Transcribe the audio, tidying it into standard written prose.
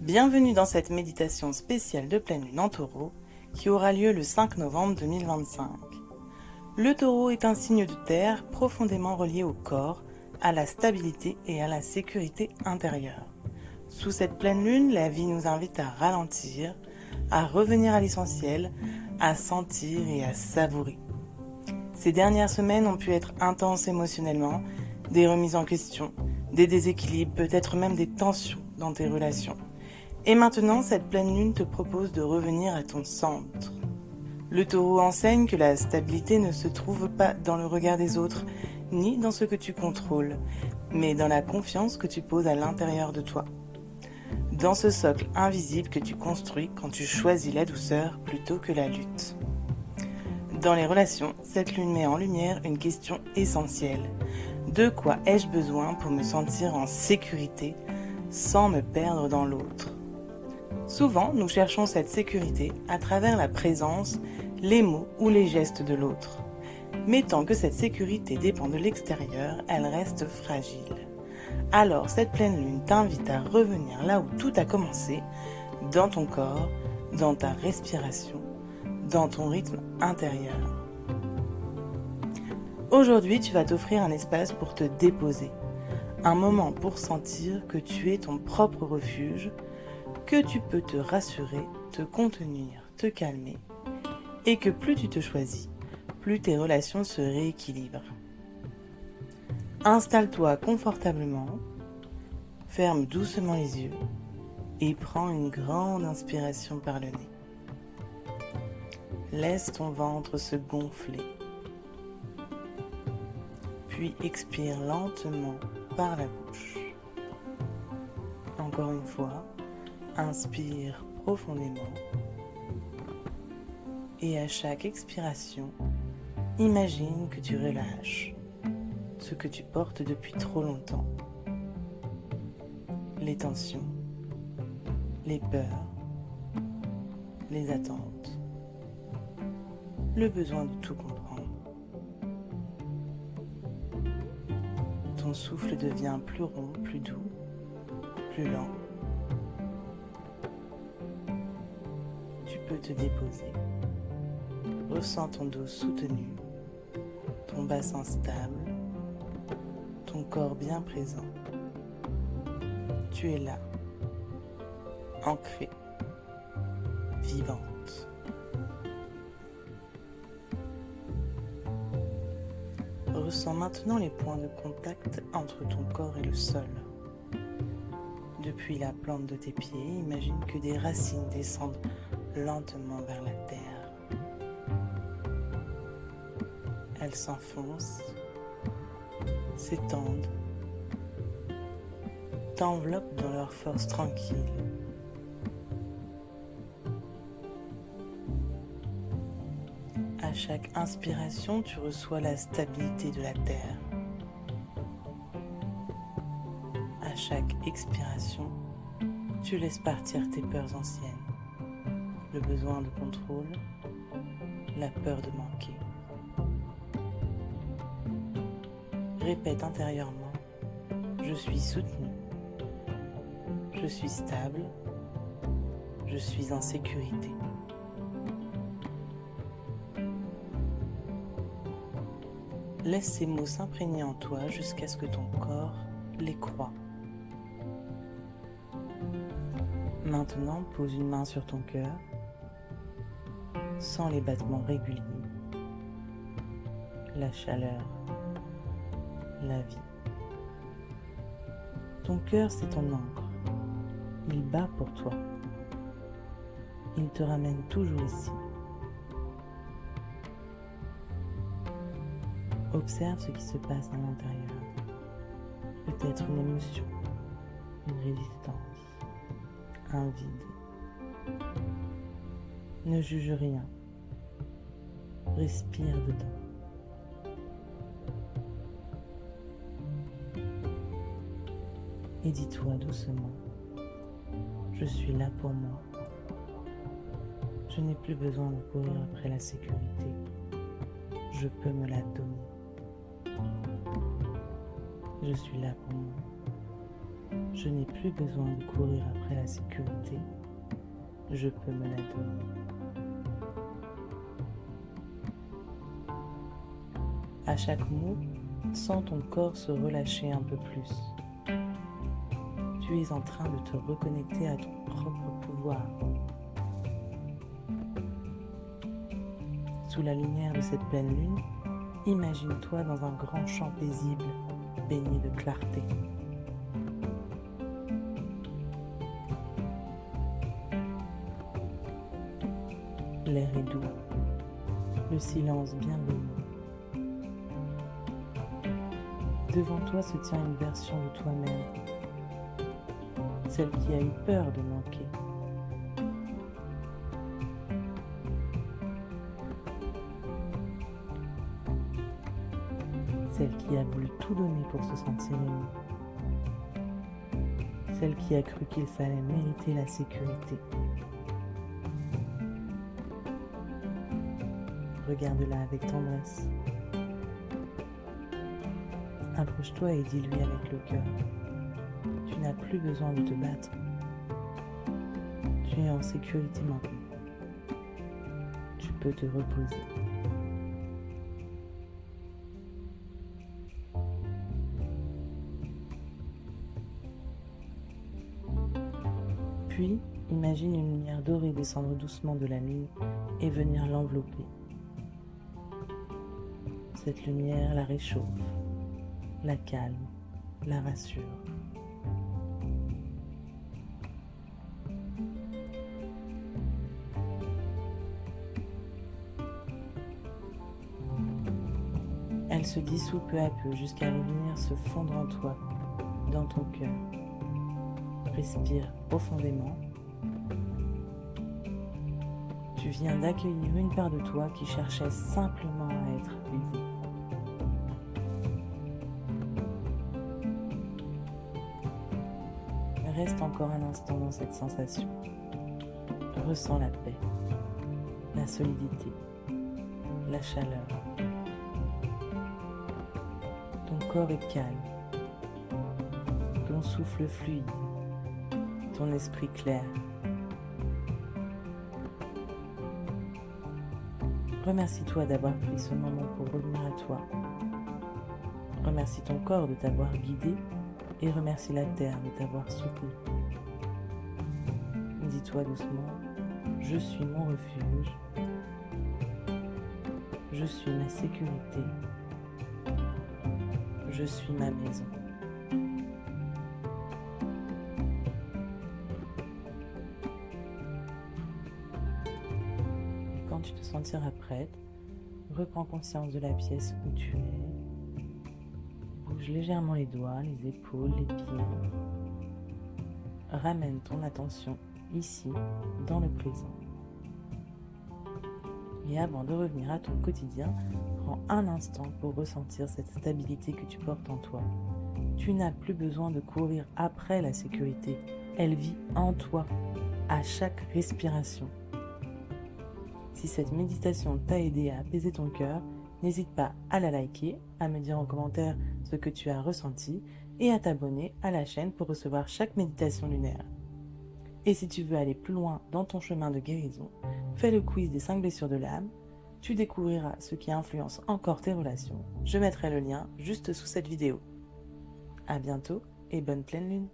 Bienvenue dans cette méditation spéciale de pleine lune en taureau qui aura lieu le 5 novembre 2025. Le taureau est un signe de terre profondément relié au corps, à la stabilité et à la sécurité intérieure. Sous cette pleine lune, la vie nous invite à ralentir, à revenir à l'essentiel, à sentir et à savourer. Ces dernières semaines ont pu être intenses émotionnellement, des remises en question, des déséquilibres, peut-être même des tensions dans tes relations. Et maintenant, cette pleine lune te propose de revenir à ton centre. Le taureau enseigne que la stabilité ne se trouve pas dans le regard des autres, ni dans ce que tu contrôles, mais dans la confiance que tu poses à l'intérieur de toi. Dans ce socle invisible que tu construis quand tu choisis la douceur plutôt que la lutte. Dans les relations, cette lune met en lumière une question essentielle. De quoi ai-je besoin pour me sentir en sécurité sans me perdre dans l'autre ? Souvent, nous cherchons cette sécurité à travers la présence, les mots ou les gestes de l'autre. Mais tant que cette sécurité dépend de l'extérieur, elle reste fragile. Alors, cette pleine lune t'invite à revenir là où tout a commencé, dans ton corps, dans ta respiration, dans ton rythme intérieur. Aujourd'hui, tu vas t'offrir un espace pour te déposer, un moment pour sentir que tu es ton propre refuge, que tu peux te rassurer, te contenir, te calmer, et que plus tu te choisis, plus tes relations se rééquilibrent. Installe-toi confortablement, ferme doucement les yeux et prends une grande inspiration par le nez. Laisse ton ventre se gonfler, puis expire lentement par la bouche. Encore une fois, inspire profondément et à chaque expiration, imagine que tu relâches ce que tu portes depuis trop longtemps. Les tensions, les peurs, les attentes, le besoin de tout comprendre. Ton souffle devient plus rond, plus doux, plus lent. Tu peux te déposer. Ressens ton dos soutenu, ton bassin stable, ton corps bien présent. Tu es là, ancrée, vivante. Ressens maintenant les points de contact entre ton corps et le sol. Depuis la plante de tes pieds, imagine que des racines descendent lentement vers la terre. Elles s'enfoncent, s'étendent, t'enveloppent dans leur force tranquille. À chaque inspiration, tu reçois la stabilité de la terre. À chaque expiration, tu laisses partir tes peurs anciennes, le besoin de contrôle, la peur de manquer. Répète intérieurement, je suis soutenu, je suis stable, je suis en sécurité. Laisse ces mots s'imprégner en toi jusqu'à ce que ton corps les croie. Maintenant, pose une main sur ton cœur, sens les battements réguliers, la chaleur, la vie. Ton cœur, c'est ton encre. Il bat pour toi. Il te ramène toujours ici. Observe ce qui se passe à l'intérieur. Peut-être une émotion, une résistance, un vide. Ne juge rien. Respire dedans. Et dis-toi doucement, je suis là pour moi. Je n'ai plus besoin de courir après la sécurité. Je peux me la donner. Je suis là pour moi. Je n'ai plus besoin de courir après la sécurité. je peux me la donner. À chaque mot, sens ton corps se relâcher un peu plus. Tu es en train de te reconnecter à ton propre pouvoir. Sous la lumière de cette pleine lune, imagine-toi dans un grand champ paisible, baigné de clarté. L'air est doux, le silence bienveillant. Devant toi se tient une version de toi-même, celle qui a eu peur de manquer. Celle qui a voulu tout donner pour se sentir aimée. Celle qui a cru qu'il fallait mériter la sécurité. Regarde-la avec tendresse. Approche-toi et dis-lui avec le cœur. Tu n'as plus besoin de te battre. Tu es en sécurité maintenant. Tu peux te reposer. Puis, imagine une lumière dorée descendre doucement de la lune et venir l'envelopper. Cette lumière la réchauffe, la calme, la rassure. Elle se dissout peu à peu jusqu'à venir se fondre en toi, dans ton cœur. Respire profondément. Tu viens d'accueillir une part de toi qui cherchait simplement à être aidée. Reste encore un instant dans cette sensation. Ressens la paix, la solidité, la chaleur. Ton corps est calme, ton souffle fluide, ton esprit clair. Remercie-toi d'avoir pris ce moment pour revenir à toi. Remercie ton corps de t'avoir guidé et remercie la terre de t'avoir soutenu. Dis-toi doucement, je suis mon refuge, je suis ma sécurité, je suis ma maison. Et quand tu te sentiras prête, reprends conscience de la pièce où tu es. Bouge légèrement les doigts, les épaules, les pieds. Ramène ton attention ici, dans le présent. Et avant de revenir à ton quotidien, prends un instant pour ressentir cette stabilité que tu portes en toi. Tu n'as plus besoin de courir après la sécurité. Elle vit en toi, à chaque respiration. Si cette méditation t'a aidé à apaiser ton cœur, n'hésite pas à la liker, à me dire en commentaire ce que tu as ressenti et à t'abonner à la chaîne pour recevoir chaque méditation lunaire. Et si tu veux aller plus loin dans ton chemin de guérison, fais le quiz des 5 blessures de l'âme. Tu découvriras ce qui influence encore tes relations. Je mettrai le lien juste sous cette vidéo. À bientôt et bonne pleine lune.